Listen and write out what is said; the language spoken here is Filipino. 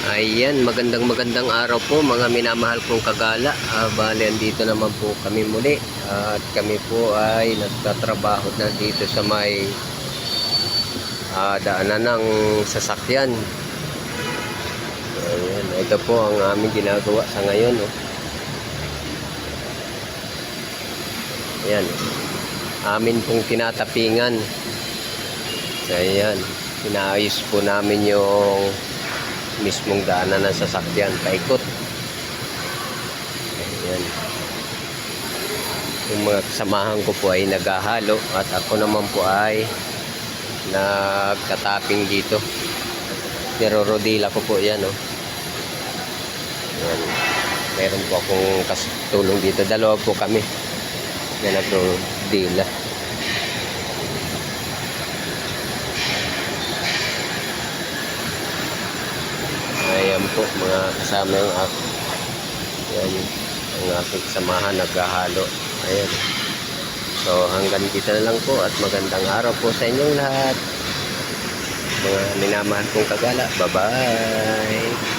Ayan, magandang araw po mga minamahal kong kagala. Bale, andito naman po kami muli. At kami po ay nagtatrabaho na dito sa may daanan ng sasakyan. Ayan, ito po ang aming ginagawa sa ngayon. Oh. Ayan, amin pong tinatapingan. Ayan, inaayos po namin yung mismong daanan ng sasakyan paikot. Ayan. Yung mga kasamahan ko po ay naghahalo at ako naman po ay nagtataping dito. Nirorodila ko po yan. Oh. Ayan. Meron po akong tulong dito. Dalawa po kami na nagrodila. Ayan po mga kasama yung ako. Ayan, ang aking kasamahan naghahalo. Ayan. So hanggang dito na lang po at magandang araw po sa inyong lahat. Mga minamahal kong kagala. Bye bye.